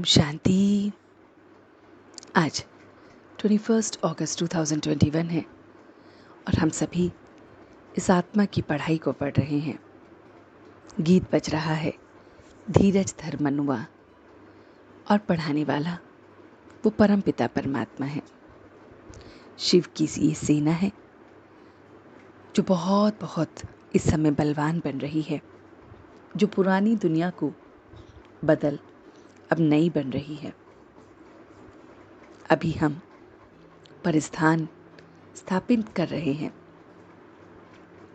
शांति। आज 21 अगस्त 2021 है और हम सभी इस आत्मा की पढ़ाई को पढ़ रहे हैं। गीत बज रहा है, धीरज धर मनुआ, और पढ़ाने वाला वो परमपिता परमात्मा है। शिव की ये सेना है जो बहुत बहुत इस समय बलवान बन रही है, जो पुरानी दुनिया को बदल अब नई बन रही है। अभी हम परिस्थान स्थापित कर रहे हैं।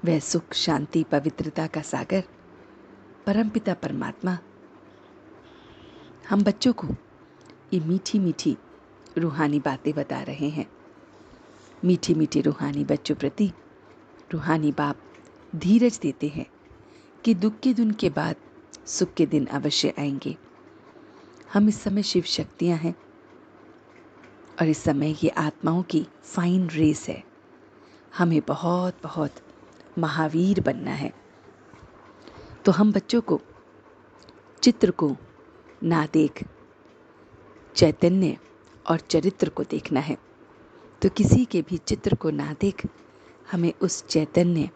वह सुख, शांति, पवित्रता का सागर परमपिता परमात्मा हम बच्चों को ये मीठी मीठी रूहानी बातें बता रहे हैं। मीठी मीठी रूहानी बच्चों प्रति रूहानी बाप धीरज देते हैं कि दुख के दिन के बाद सुख के दिन अवश्य आएंगे। हम इस समय शिव शक्तियां हैं और इस समय ये आत्माओं की फाइन रेस है। हमें बहुत बहुत महावीर बनना है। तो हम बच्चों को चित्र को ना देख चैतन्य और चरित्र को देखना है। तो किसी के भी चित्र को ना देख हमें उस चैतन्य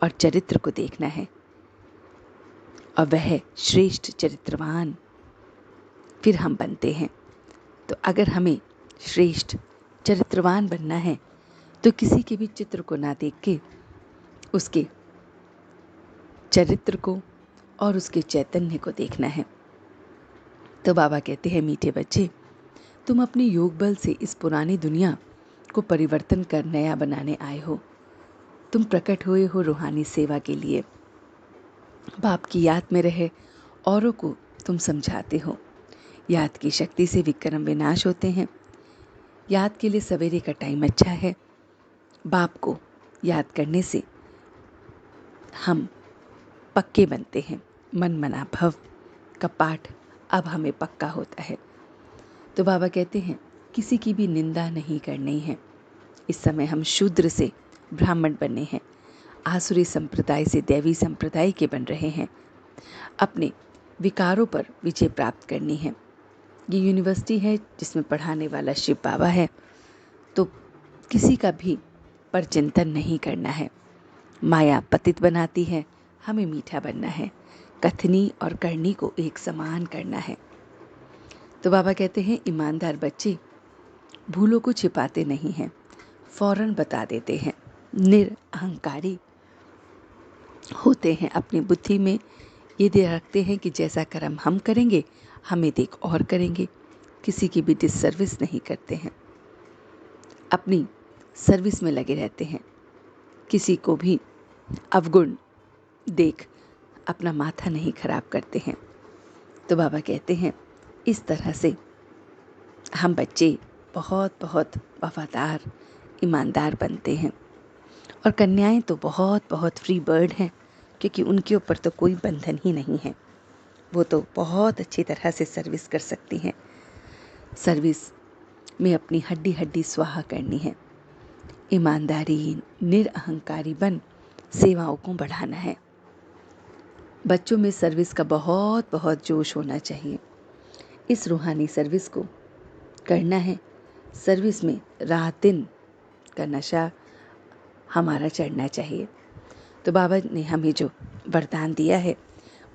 और चरित्र को देखना है, और वह श्रेष्ठ चरित्रवान फिर हम बनते हैं। तो अगर हमें श्रेष्ठ चरित्रवान बनना है तो किसी के भी चित्र को ना देख के उसके चरित्र को और उसके चैतन्य को देखना है। तो बाबा कहते हैं, मीठे बच्चे, तुम अपने योग बल से इस पुरानी दुनिया को परिवर्तन कर नया बनाने आए हो। तुम प्रकट हुए हो रूहानी सेवा के लिए। बाप की याद में रहे औरों को तुम समझाते हो। याद की शक्ति से विक्रम विनाश होते हैं। याद के लिए सवेरे का टाइम अच्छा है। बाप को याद करने से हम पक्के बनते हैं। मन मना भव का पाठ अब हमें पक्का होता है। तो बाबा कहते हैं, किसी की भी निंदा नहीं करनी है। इस समय हम शूद्र से ब्राह्मण बने हैं, आसुरी संप्रदाय से दैवी संप्रदाय के बन रहे हैं। अपने विकारों पर विजय प्राप्त करनी है। ये यूनिवर्सिटी है जिसमें पढ़ाने वाला शिव बाबा है। तो किसी का भी पर चिंतन नहीं करना है। माया पतित बनाती है, हमें मीठा बनना है। कथनी और करनी को एक समान करना है। तो बाबा कहते हैं, ईमानदार बच्चे भूलों को छिपाते नहीं हैं, फौरन बता देते हैं। निरअहंकारी होते हैं। अपनी बुद्धि में ये दे रखते हैं कि जैसा कर्म हम करेंगे हमें देख और करेंगे। किसी की भी डिससर्विस नहीं करते हैं, अपनी सर्विस में लगे रहते हैं। किसी को भी अवगुण देख अपना माथा नहीं खराब करते हैं। तो बाबा कहते हैं, इस तरह से हम बच्चे बहुत बहुत वफादार, ईमानदार बनते हैं। और कन्याएं तो बहुत बहुत फ्री बर्ड हैं, क्योंकि उनके ऊपर तो कोई बंधन ही नहीं है। वो तो बहुत अच्छी तरह से सर्विस कर सकती हैं। सर्विस में अपनी हड्डी हड्डी स्वाहा करनी है। ईमानदारी, निरअहंकारी बन सेवाओं को बढ़ाना है। बच्चों में सर्विस का बहुत बहुत जोश होना चाहिए। इस रूहानी सर्विस को करना है। सर्विस में रात दिन का नशा हमारा चढ़ना चाहिए। तो बाबा ने हमें जो वरदान दिया है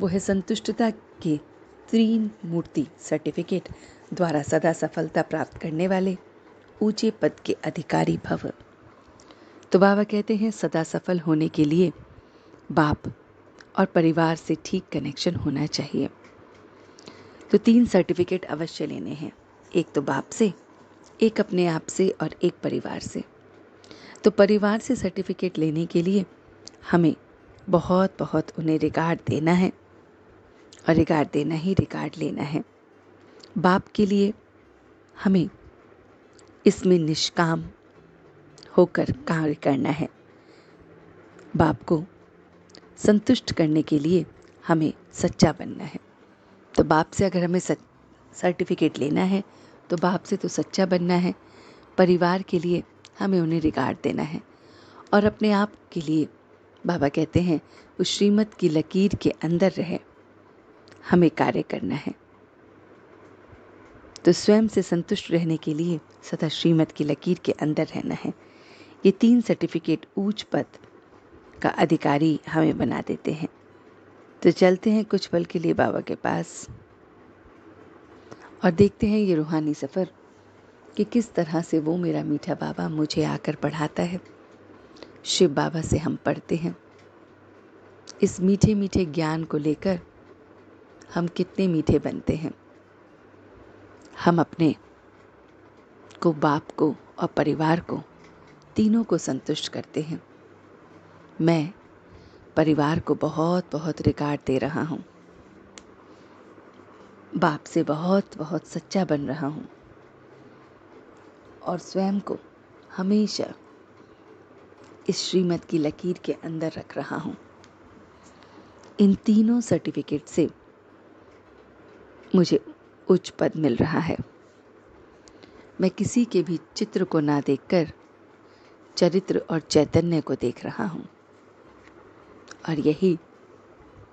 वो है संतुष्टता के 3 मूर्ति सर्टिफिकेट द्वारा सदा सफलता प्राप्त करने वाले ऊंचे पद के अधिकारी भव। तो बाबा कहते हैं, सदा सफल होने के लिए बाप और परिवार से ठीक कनेक्शन होना चाहिए। तो 3 सर्टिफिकेट अवश्य लेने हैं। एक तो बाप से, एक अपने आप से और एक परिवार से। तो परिवार से सर्टिफिकेट लेने के लिए हमें बहुत बहुत उन्हें रिगार्ड देना है, और रिगार्ड देना ही रिगार्ड लेना है। बाप के लिए हमें इसमें निष्काम होकर कार्य करना है। बाप को संतुष्ट करने के लिए हमें सच्चा बनना है। तो बाप से अगर हमें सर्टिफिकेट लेना है तो बाप से तो सच्चा बनना है। परिवार के लिए हमें उन्हें रिगार्ड देना है, और अपने आप के लिए बाबा कहते हैं, उस श्रीमत की लकीर के अंदर रहे हमें कार्य करना है। तो स्वयं से संतुष्ट रहने के लिए सदा श्रीमत की लकीर के अंदर रहना है। ये 3 सर्टिफिकेट ऊंच पद का अधिकारी हमें बना देते हैं। तो चलते हैं कुछ पल के लिए बाबा के पास और देखते हैं ये रूहानी सफ़र कि किस तरह से वो मेरा मीठा बाबा मुझे आकर पढ़ाता है। शिव बाबा से हम पढ़ते हैं। इस मीठे मीठे ज्ञान को लेकर हम कितने मीठे बनते हैं। हम अपने को, बाप को और परिवार को, तीनों को संतुष्ट करते हैं। मैं परिवार को बहुत बहुत रिगार्ड दे रहा हूँ। बाप से बहुत बहुत सच्चा बन रहा हूँ और स्वयं को हमेशा इस श्रीमत की लकीर के अंदर रख रहा हूँ। इन तीनों सर्टिफिकेट से मुझे उच्च पद मिल रहा है। मैं किसी के भी चित्र को ना देखकर चरित्र और चैतन्य को देख रहा हूँ और यही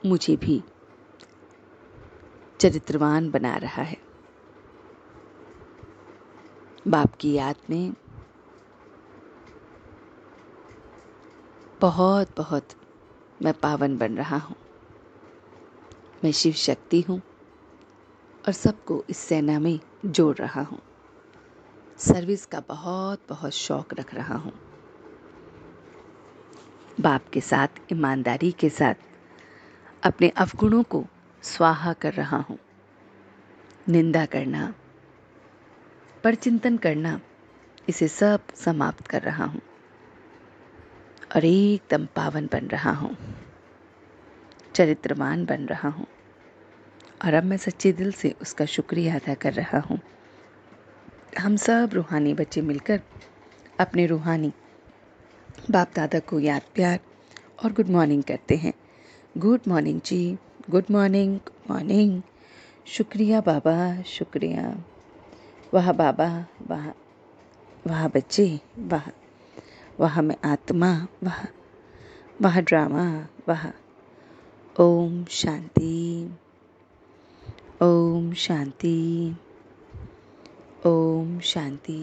मुझे भी चरित्रवान बना रहा है। बाप की याद में बहुत बहुत मैं पावन बन रहा हूँ। मैं शिव शक्ति हूँ और सबको इस सेना में जोड़ रहा हूँ। सर्विस का बहुत बहुत शौक रख रहा हूँ। बाप के साथ ईमानदारी के साथ अपने अवगुणों को स्वाहा कर रहा हूँ। निंदा करना, परचिंतन करना, इसे सब समाप्त कर रहा हूँ और एकदम पावन बन रहा हूँ, चरित्रवान बन रहा हूँ। और अब मैं सच्चे दिल से उसका शुक्रिया अदा कर रहा हूँ। हम सब रूहानी बच्चे मिलकर अपने रूहानी बाप दादा को याद, प्यार और गुड मॉर्निंग करते हैं। गुड मॉर्निंग जी, गुड मॉर्निंग, गुड मॉर्निंग। शुक्रिया बाबा, शुक्रिया। वाह बाबा, वाह, वाह बच्चे, वाह, वाह मैं आत्मा, वाह, वाह ड्रामा, वाह। ओम शांति, ओम शांति, ओम शांति।